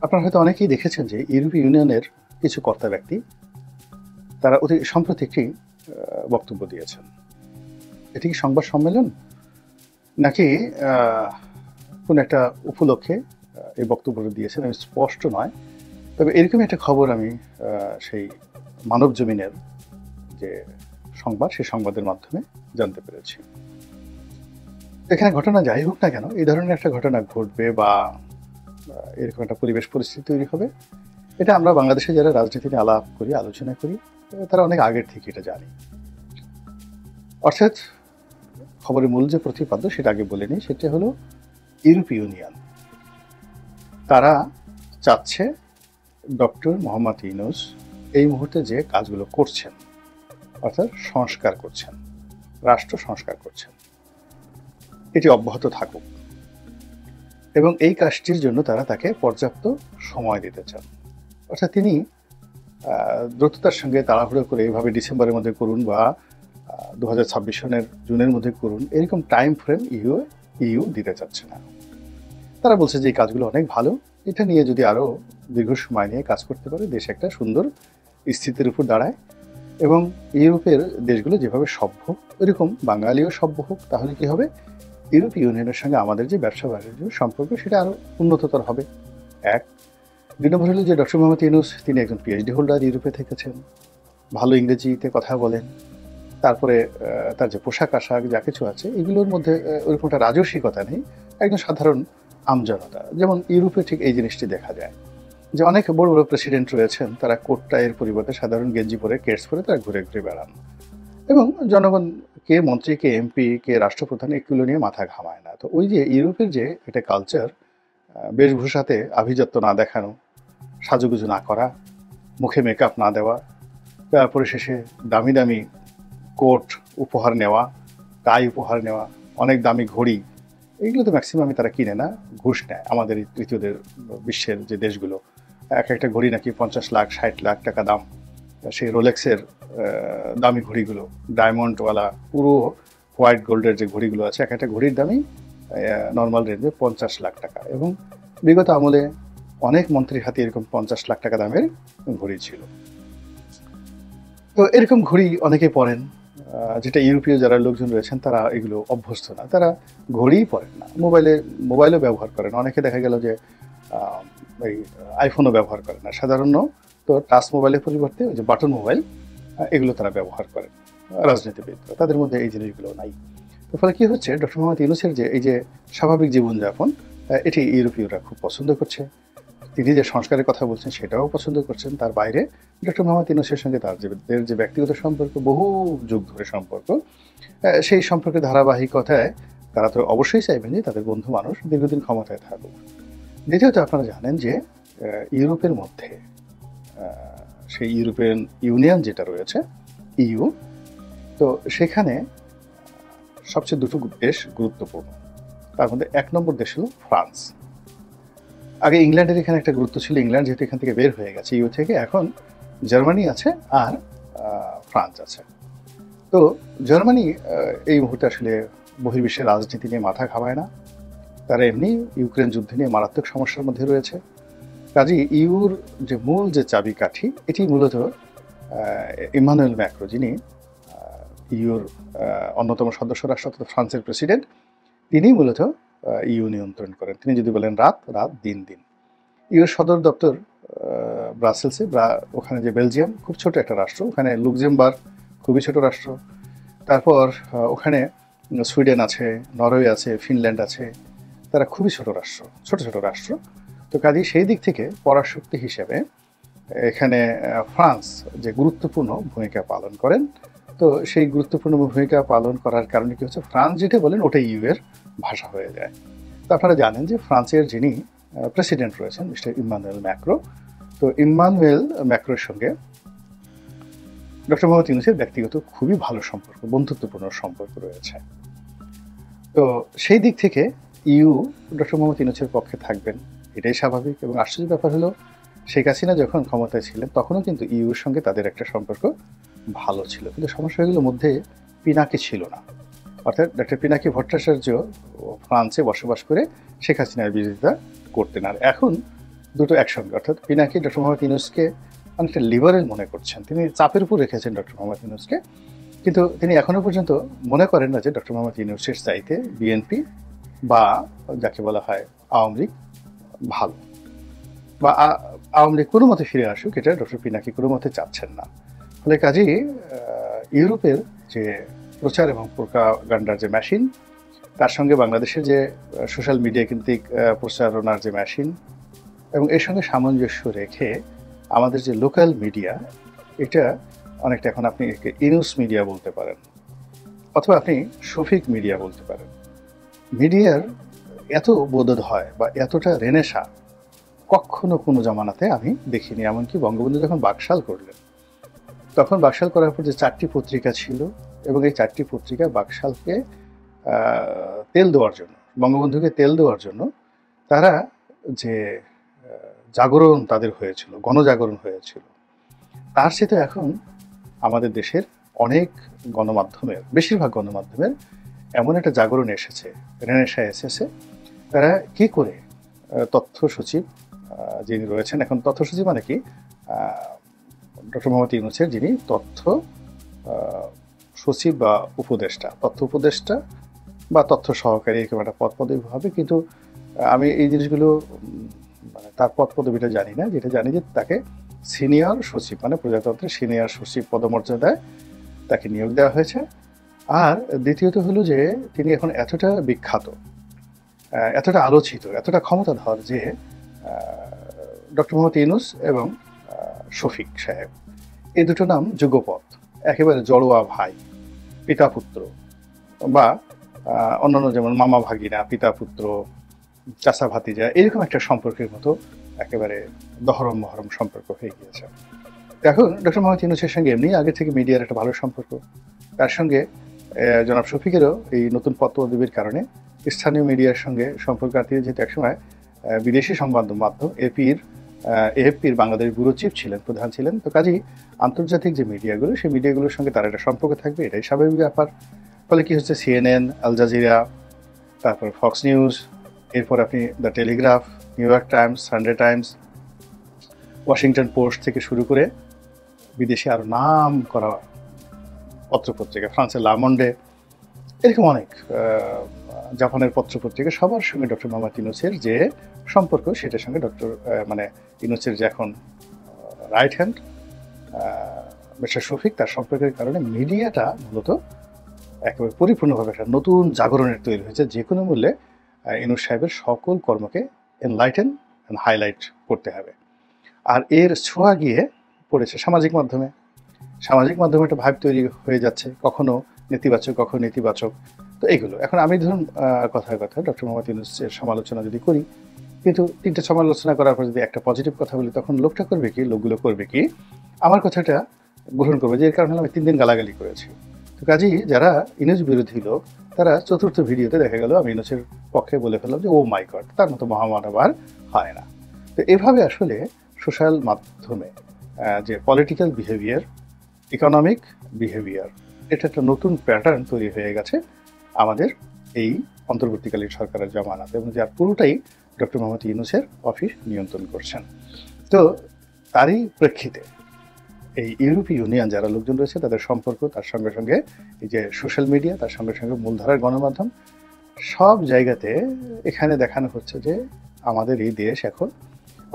আপনারা হয়তো অনেকেই দেখেছেন যে ইউরোপীয় ইউনিয়নের কিছু কর্তা ব্যক্তি তারা অতি সম্প্রতি একটি বক্তব্য দিয়েছেন। এটি কি সংবাদ সম্মেলন নাকি কোনো একটা উপলক্ষে এই বক্তব্যটা দিয়েছেন আমি স্পষ্ট নয়। তবে এরকমই একটা খবর আমি সেই মানব জমিনের যে সংবাদ সেই সংবাদের মাধ্যমে জানতে পেরেছি। এখানে ঘটনা যাই হোক না কেন এই ধরনের একটা ঘটনা ঘটবে বা এরকম একটা পরিবেশ পরিস্থিতি তৈরি হবে, এটা আমরা বাংলাদেশে যারা রাজনীতি নিয়ে আলাপ করি আলোচনা করি তারা অনেক আগের থেকে এটা জানি। অর্থাৎ খবরের মূল যে প্রতিপাদ্য সেটা আগে বলে নিই, সেটা হলো ইউরোপীয় ইউনিয়ন তারা চাচ্ছে ডক্টর মোহাম্মদ ইউনূস এই মুহূর্তে যে কাজগুলো করছেন, অর্থাৎ সংস্কার করছেন, রাষ্ট্র সংস্কার করছেন, এটি অব্যাহত থাকুক এবং এই কাজটির জন্য তারা তাকে পর্যাপ্ত সময় দিতে চান। অর্থাৎ তিনি দ্রুততার সঙ্গে তাড়াহুড়ো করে এইভাবে ডিসেম্বরের মধ্যে করুন বা 2026 সনের জুনের মধ্যে করুন, এরকম টাইম ফ্রেম ইউ দিতে চাচ্ছে না। তারা বলছে যে এই কাজগুলো অনেক ভালো, এটা নিয়ে যদি আরও দীর্ঘ সময় নিয়ে কাজ করতে পারে দেশ একটা সুন্দর স্থিতির উপর দাঁড়ায় এবং ইউরোপের দেশগুলো যেভাবে সভ্য এরকম বাঙালিও সভ্য হোক, তাহলে কি হবে, ইউরোপীয় ইউনিয়নের সঙ্গে আমাদের যে ব্যবসা বাণিজ্য সম্পর্ক সেটা আরও উন্নততর হবে। এক, দুই নম্বর হলো যে ডক্টর মোহাম্মদ ইউনূস তিনি একজন পিএইচডি হোল্ডার, ইউরোপে থেকেছেন, ভালো ইংরেজিতে কথা বলেন, তারপরে তার যে পোশাক আশাক যা কিছু আছে এগুলোর মধ্যে ওরকম একটা রাজস্বিকতা নেই, একজন সাধারণ আমজনতা। যেমন ইউরোপে ঠিক এই জিনিসটি দেখা যায় যে অনেক বড় বড় প্রেসিডেন্ট রয়েছেন, তারা কোট টাইয়ের পরিবর্তে সাধারণ গেঞ্জি পরে কেটস পরে তারা ঘুরে ঘুরে বেড়ান এবং জনগণ কে মন্ত্রী কে এমপি কে রাষ্ট্রপ্রধান এগুলো নিয়ে মাথা ঘামায় না। তো ওই যে ইউরোপের যে একটা কালচার, বেশভূষাতে আভিজাত্য না দেখানো, সাজুগুজু না করা, মুখে মেকআপ না দেওয়া, তারপরে শেষে দামি দামি কোট উপহার নেওয়া, টাই উপহার নেওয়া, অনেক দামি ঘড়ি, এইগুলো তো ম্যাক্সিমামই তারা কিনে না, ঘুষ নেয়। আমাদের এই তৃতীয় বিশ্বের যে দেশগুলো এক একটা ঘড়ি নাকি 50 লাখ 60 লাখ টাকা দাম, সেই রোলেক্সের দামি ঘড়িগুলো, ডায়মন্ডওয়ালা পুরো হোয়াইট গোল্ডের যে ঘড়িগুলো আছে এক একটা ঘড়ির দামই নর্মাল রেঞ্জে 50 লাখ টাকা এবং বিগত আমলে অনেক মন্ত্রীর হাতে এরকম 50 লাখ টাকা দামের ঘড়ি ছিল। তো এরকম ঘড়ি অনেকে পরেন, যেটা ইউরোপীয় যারা লোকজন রয়েছেন তারা এগুলো অভ্যস্ত না, তারা ঘড়িই পরেন না, মোবাইলও ব্যবহার করেন। অনেকে দেখা গেল যে এই আইফোনও ব্যবহার করে না, সাধারণত তো টাচ মোবাইলের পরিবর্তে ওই যে বাটন মোবাইল এগুলো তারা ব্যবহার করেন রাজনীতিবিদ, তাদের মধ্যে এই জিনিসগুলো নাই। তো ফলে কি হচ্ছে, ডক্টর মোহাম্মদ ইউনূসের যে এই যে স্বাভাবিক জীবনযাপন এটি ইউরোপীয়রা খুব পছন্দ করছে, তিনি যে সংস্কারের কথা বলছেন সেটাও পছন্দ করছেন। তার বাইরে ডক্টর মোহাম্মদ ইউনূসের সঙ্গে তার যে ব্যক্তিগত সম্পর্ক, বহু যুগ ধরে সম্পর্ক, সেই সম্পর্কের ধারাবাহিকতায় তারা তো অবশ্যই চাইবেন যে তাদের বন্ধু মানুষ দীর্ঘদিন ক্ষমতায় থাকুক। দ্বিতীয়ত আপনারা জানেন যে ইউরোপের মধ্যে সেই ইউরোপিয়ান ইউনিয়ন যেটা রয়েছে ইউ, তো সেখানে সবচেয়ে দুটো দেশ গুরুত্বপূর্ণ, তার মধ্যে এক নম্বর দেশ হলো ফ্রান্স। আগে ইংল্যান্ডের এখানে একটা গুরুত্ব ছিল, ইংল্যান্ড যেহেতু এখান থেকে বের হয়ে গেছে ইউ থেকে, এখন জার্মানি আছে আর ফ্রান্স আছে। তো জার্মানি এই মুহূর্তে আসলে বহির্বিশ্বের রাজনীতি নিয়ে মাথা ঘামায় না, তারা এমনি ইউক্রেন যুদ্ধ নিয়ে মারাত্মক সমস্যার মধ্যে রয়েছে। কাজেই ইউর যে মূল যে চাবিকাঠি এটি মূলত ইমানুয়েল ম্যাক্রো, যিনি ইউর অন্যতম সদস্য রাষ্ট্র অর্থাৎ ফ্রান্সের প্রেসিডেন্ট, তিনি মূলত ইউ নিয়ন্ত্রণ করেন। তিনি যদি বলেন রাত, রাত, দিন, দিন। ইউর সদর দপ্তর ব্রাসেলসে, ওখানে যে বেলজিয়াম খুব ছোট একটা রাষ্ট্র, ওখানে লুক্সেমবার্গ খুবই ছোট রাষ্ট্র, তারপর ওখানে সুইডেন আছে, নরওয়ে আছে, ফিনল্যান্ড আছে, তারা খুবই ছোট রাষ্ট্র। তো কাজেই সেই দিক থেকে পরাশক্তি হিসেবে এখানে ফ্রান্স যে গুরুত্বপূর্ণ ভূমিকা পালন করেন। তো সেই গুরুত্বপূর্ণ ভূমিকা পালন করার কারণে কি হচ্ছে, ফ্রান্স যেটা বলেন ওটাই ইউ এর ভাষা হয়ে যায়। তো আপনারা জানেন যে ফ্রান্সের যিনি প্রেসিডেন্ট রয়েছেন মিস্টার ইমানুয়েল ম্যাক্রো, তো ইমানুয়েল ম্যাক্রোর সঙ্গে ডক্টর মোহাম্মদ ইউনূসের ব্যক্তিগত খুবই ভালো সম্পর্ক, বন্ধুত্বপূর্ণ সম্পর্ক রয়েছে। তো সেই দিক থেকে ইউ ডক্টর মোহাম্মদ ইউনূসের পক্ষে থাকবেন, এটাই স্বাভাবিক। এবং আশ্চর্য ব্যাপার হলো, শেখ হাসিনা যখন ক্ষমতায় ছিলেন তখনও কিন্তু ইউর সঙ্গে তাদের একটা সম্পর্ক ভালো ছিল, কিন্তু সমস্যাগুলোর মধ্যে পিনাকি ছিল না। অর্থাৎ ডক্টর পিনাকি ভট্টাচার্য ফ্রান্সে বসবাস করে শেখ হাসিনার বিরোধিতা করতেন। আর এখন দুটো একসঙ্গে, অর্থাৎ পিনাকি ডক্টর মোহাম্মদ ইউনূসকে অনেকটা লিবারেল মনে করছেন, তিনি চাপের উপর রেখেছেন ডক্টর মোহাম্মদ ইউনূসকে, কিন্তু তিনি এখনো পর্যন্ত মনে করেন না যে ডক্টর মোহাম্মদ ইউনূসের চাইতে বিএনপি বা যাকে বলা হয় আওয়ামী লীগ ভালো, বা আওয়ামী লীগ কোনো মতে ফিরে আসুক, এটা ডক্টর পিনাকি কোনো মতে চাচ্ছেন না। ফলে কাজেই ইউরোপের যে প্রচার এবং প্রোপাগান্ডার যে মেশিন, তার সঙ্গে বাংলাদেশের যে সোশ্যাল মিডিয়া কেন্দ্রিক প্রচারণার যে মেশিন, এবং এর সঙ্গে সামঞ্জস্য রেখে আমাদের যে লোকাল মিডিয়া, এটা অনেকটা এখন আপনি ইউনুস মিডিয়া বলতে পারেন, অথবা আপনি শফিক মিডিয়া বলতে পারেন। মিডিয়ার এত বোধোদয় বা এতটা রেনেশা কখনো কোনো জামানাতে আমি দেখিনি। এমনকি বঙ্গবন্ধু যখন বাকশাল করলেন, তখন বাকশাল করার পর যে 4টি পত্রিকা ছিল, এবং এই 4টি পত্রিকা বাকশালকে তেল দেওয়ার জন্য, বঙ্গবন্ধুকে তেল দেওয়ার জন্য তারা যে জাগরণ তাদের হয়েছিল, গণজাগরণ হয়েছিল, তার সাথে এখন আমাদের দেশের অনেক গণমাধ্যমের, বেশিরভাগ গণমাধ্যমের এমন একটা জাগরণ এসেছে, রেনেশা এসেছে। তারা কি করে তথ্য সচিব যিনি রয়েছেন এখন, তথ্য সচিব মানে কি, ডক্টর মোহাম্মদ ইউনূসের যিনি তথ্য সচিব বা উপদেষ্টা, তথ্য উপদেষ্টা বা তথ্য সহকারী, এরকম একটা পদ পদবি হবে, কিন্তু আমি এই জিনিসগুলো মানে তার পদ পদবিটা জানি না। যেটা জানি যে তাকে সিনিয়র সচিব, মানে প্রজাতন্ত্রের সিনিয়র সচিব পদমর্যাদায় তাকে নিয়োগ দেওয়া হয়েছে। আর দ্বিতীয়ত হলো যে তিনি এখন এতটা বিখ্যাত, এতটা আলোচিত, এতটা ক্ষমতাধর যে ডক্টর মোহাম্মদ ইউনূস এবং শফিক সাহেব, এই দুটো নাম যুগপৎ, একেবারে জড়োয়া ভাই, পিতা পুত্র, বা অন্যান্য যেমন মামা ভাগিনা, পিতা পুত্র, চাচা ভাতিজা, এরকম একটা সম্পর্কের মতো একেবারে দহরম মহরম সম্পর্ক হয়ে গিয়েছে। এখন ডক্টর মোহাম্মদ ইউনূসের সঙ্গে এমনি আগে থেকে মিডিয়ার একটা ভালো সম্পর্ক, তার সঙ্গে জনাব শফিকেরও এই নতুন পদ পদবীর কারণে স্থানীয় মিডিয়ার সঙ্গে সম্পর্ক আত্মীয়, যেহেতু একসময় বিদেশি সংবাদ মাধ্যম এএফপির বাংলাদেশ ব্যুরো চিফ ছিলেন, প্রধান ছিলেন, তো কাজেই আন্তর্জাতিক যে মিডিয়াগুলো, সেই মিডিয়াগুলোর সঙ্গে তার একটা সম্পর্ক থাকবে, এটাই স্বাভাবিক ব্যাপার। ফলে কি হচ্ছে, CNN, আল জাজিরা, তারপর ফক্স নিউজ, এরপর আপনি the Telegraph, new York Times, Sunday Times, Washington post থেকে শুরু করে বিদেশে আরও নাম করা পত্রপত্রিকা, ফ্রান্সের লামন্ডে, এরকম অনেক, জাপানের পত্রপত্রিকা, সবার সঙ্গে ডক্টর মোহাম্মদ ইউনূসের যে সম্পর্ক, সেটার সঙ্গে ডক্টর মানে ইউনূসের যে এখন রাইট হ্যান্ড মিস্টার শফিক, তার সম্পর্কের কারণে মিডিয়াটা মূলত একেবারে পরিপূর্ণভাবে একটা নতুন জাগরণের তৈরি হয়েছে। যে কোনো মূল্যে ইউনূস সাহেবের সকল কর্মকে এনলাইটেন অ্যান্ড হাইলাইট করতে হবে। আর এর ছোঁয়া গিয়ে পড়েছে সামাজিক মাধ্যমে। সামাজিক মাধ্যমে একটা ভাইব তৈরি হয়ে যাচ্ছে, কখনো নেতিবাচক, কখনো নেতিবাচক। তো এইগুলো এখন আমি ধরুন কথায় কথায় ডক্টর মোহাম্মদ ইউনূসের সমালোচনা যদি করি, কিন্তু 3টে সমালোচনা করার পর যদি একটা পজিটিভ কথা বলি, তখন লোকটা করবে কি, লোকগুলো করবে কি, আমার কথাটা গ্রহণ করবে, যে এর কারণে আমি 3 দিন গালাগালি করেছি। তো কাজেই যারা ইউনূস বিরোধী লোক, তারা চতুর্থ ভিডিওতে দেখা গেল আমি ইউনূসের পক্ষে বলে ফেললাম যে ও মাই গড, তার মতো মহামানব আর হয় না। তো এভাবে আসলে সোশ্যাল মাধ্যমে যে পলিটিক্যাল বিহেভিয়ার, ইকোনমিক বিহেভিয়ার, এটা একটা নতুন প্যাটার্ন তৈরি হয়ে গেছে আমাদের এই অন্তর্বর্তীকালীন সরকারের জামানাতে, এবং যার পুরোটাই ডক্টর মোহাম্মদ ইউনূসের অফিস নিয়ন্ত্রণ করছেন। তো তারই প্রেক্ষিতে এই ইউরোপীয় ইউনিয়ন যারা লোকজন রয়েছে, তাদের সম্পর্ক, তার সঙ্গে সঙ্গে এই যে সোশ্যাল মিডিয়া, তার সঙ্গে সঙ্গে মূলধারার গণমাধ্যম, সব জায়গাতে এখানে দেখানো হচ্ছে যে আমাদের এই দেশ এখন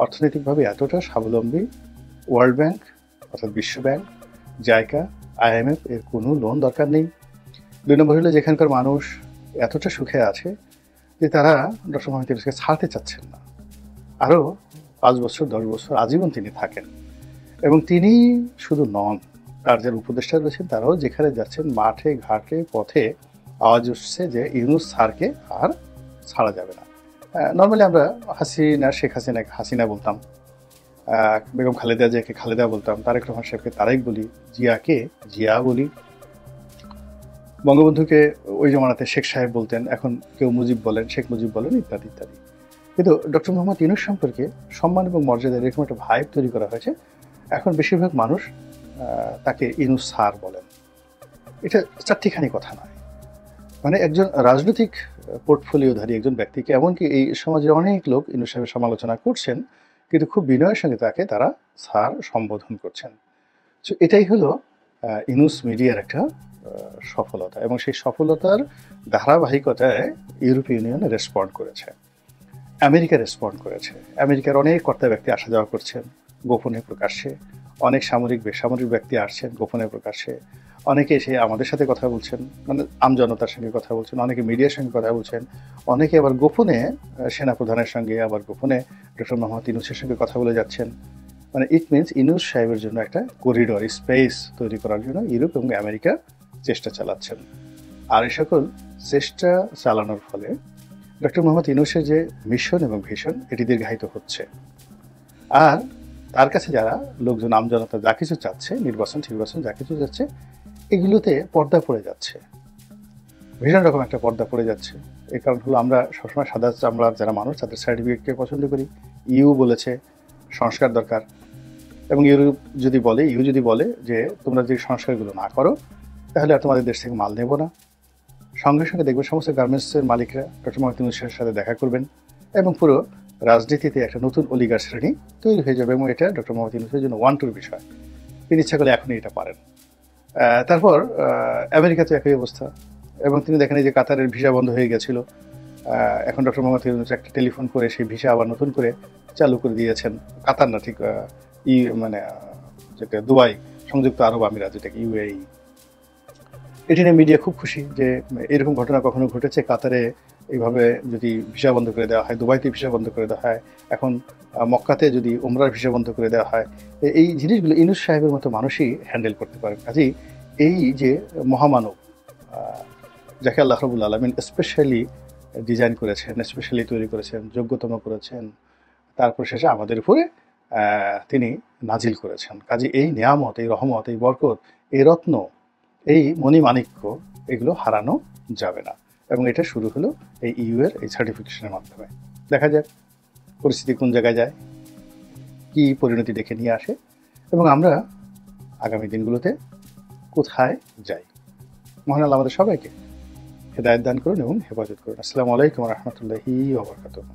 অর্থনৈতিকভাবে এতটা স্বাবলম্বী, ওয়ার্ল্ড ব্যাংক অর্থাৎ বিশ্ব ব্যাংক, জাইকা, IMF এর কোনো লোন দরকার নেই। 2 নম্বর হলো যেখানকার মানুষ এতটা সুখে আছে যে তারা ডক্টর মোহাম্মদ ইউনূসকে ছাড়তে চাচ্ছেন না, আরও 5 বছর 10 বছর আজীবন তিনি থাকেন। এবং তিনি শুধু নন, তার যারা উপদেষ্টা রয়েছেন তারাও যেখানে যাচ্ছেন, মাঠে ঘাটে পথে আওয়াজ উঠছে যে ইউনূস স্যারকে আর ছাড়া যাবে না। নর্মালি আমরা শেখ হাসিনাকে হাসিনা বলতাম, বেগম খালেদা জিয়াকে খালেদা বলতাম, তারেক রহমান সাহেবকে তারেক বলি, জিয়াকে জিয়া বলি, বঙ্গবন্ধুকে ওই জমানাতে শেখ সাহেব বলতেন, এখন কেউ মুজিব বলেন, শেখ মুজিব বলেন, ইত্যাদি ইত্যাদি। কিন্তু ডক্টর মোহাম্মদ ইউনূস সম্পর্কে সম্মান এবং মর্যাদা, এরকম একটা ভাইব তৈরি করা হয়েছে। এখন বেশিরভাগ মানুষ তাকে ইউনূস স্যার বলেন। এটা চারটিখানি কথা নয়, মানে একজন রাজনৈতিক পোর্টফোলিওধারী একজন ব্যক্তিকে, এমনকি এই সমাজের অনেক লোক ইউনূস সাহেবের সমালোচনা করছেন, কিন্তু খুব বিনয়ের সঙ্গে তাকে তারা স্যার সম্বোধন করছেন। সো এটাই হলো ইউনুস মিডিয়ার একটা সফলতা, এবং সেই সফলতার ধারাবাহিকতায় ইউরোপীয় ইউনিয়ন রেসপন্ড করেছে, আমেরিকা রেসপন্ড করেছে। আমেরিকার অনেক কর্তা ব্যক্তি আসা যাওয়া করছেন গোপনে প্রকাশ্যে, অনেক সামরিক বেসামরিক ব্যক্তি আসছেন গোপনে প্রকাশ্যে, অনেকে এসে আমাদের সাথে কথা বলছেন, মানে আমজনতার সঙ্গে কথা বলছেন, অনেকে মিডিয়ার সঙ্গে কথা বলছেন, অনেকে আবার গোপনে সেনাপ্রধানের সঙ্গে, আবার গোপনে ডক্টর মোহাম্মদ ইউনূসের সঙ্গে কথা বলে যাচ্ছেন। মানে ইট মিনস ইউনূস সাহেবের জন্য একটা করিডোর স্পেস তৈরি করার জন্য ইউরোপ এবং আমেরিকা চেষ্টা চালাচ্ছেন। আর এই সকল চেষ্টা চালানোর ফলে ডক্টর মোহাম্মদ ইউনূসের যে মিশন এবং ভিশন এটি দীর্ঘায়িত হচ্ছে। আর তার কাছে যারা লোকজন আমজনতা যা কিছু চাচ্ছে, নির্বাচন যা কিছু যাচ্ছে, এগুলোতে পর্দা পড়ে যাচ্ছে, ভীষণ রকম একটা পর্দা পড়ে যাচ্ছে। এই কারণ হলো আমরা সবসময় সাদা চামড়ার যারা মানুষ তাদের সার্টিফিকেটকে পছন্দ করি। ইউ বলেছে সংস্কার দরকার, এবং ইউ যদি বলে যে তোমরা যে সংস্কারগুলো না করো তাহলে আর তোমাদের দেশ থেকে মাল নেব না, সঙ্গে সঙ্গে দেখবে সমস্ত গার্মেন্টসের মালিকরা ডক্টর মোহাম্মদ ইউনূসের সাথে দেখা করবেন, এবং পুরো রাজনীতিতে একটা নতুন অলিগার শ্রেণী তৈরি হয়ে যাবে। এবং এটা ডক্টর মোহাম্মদ ইউনূসের জন্য ওয়ান্টুর বিষয়, তিনি ইচ্ছা করলে এখনই এটা পারেন। তারপর আমেরিকাতে একই অবস্থা, এবং তিনি দেখেন এই যে কাতারের ভিসা বন্ধ হয়ে গেছিল, এখন ডক্টর মোহাম্মদ ইউনূস একটা টেলিফোন করে সেই ভিসা আবার নতুন করে চালু করে দিয়েছেন। কাতার না, ঠিক মানে যেটা দুবাই, সংযুক্ত আরব আমিরাত, যেটাকে ইউএই। এটি নিয়ে মিডিয়া খুব খুশি যে এরকম ঘটনা কখনো ঘটেছে, কাতারে এইভাবে যদি ভিসা বন্ধ করে দেওয়া হয়, দুবাইতে ভিসা বন্ধ করে দেওয়া হয়, এখন মক্কাতে যদি উমরার ভিসা বন্ধ করে দেওয়া হয়, এই জিনিসগুলো ইউনূস সাহেবের মতো মানুষই হ্যান্ডেল করতে পারে। কাজেই এই যে মহামানব যাকে আল্লাহ রাব্বুল আলামিন স্পেশালি ডিজাইন করেছেন, স্পেশালি তৈরি করেছেন, যোগ্যতম করেছেন, তারপর শেষে আমাদের উপরে তিনি নাজিল করেছেন। কাজে এই নিয়ামত, এই রহমত, এই বরকত, এই রত্ন, এই মণিমাণিক্য, এগুলো হারানো যাবে না। এবং এটা শুরু হলো এই ইউ এর এই সার্টিফিকেশনের মাধ্যমে। দেখা যাক পরিস্থিতি কোন জায়গায় যায়, কি পরিণতি ডেকে নিয়ে আসে, এবং আমরা আগামী দিনগুলোতে কোথায় যাই। মহান আল্লাহ আমাদের সবাইকে হেদায়েত দান করুন এবং হেফাজত করুন। আসসালামু আলাইকুম ওয়া রাহমাতুল্লাহি ওয়া বারাকাতুহু।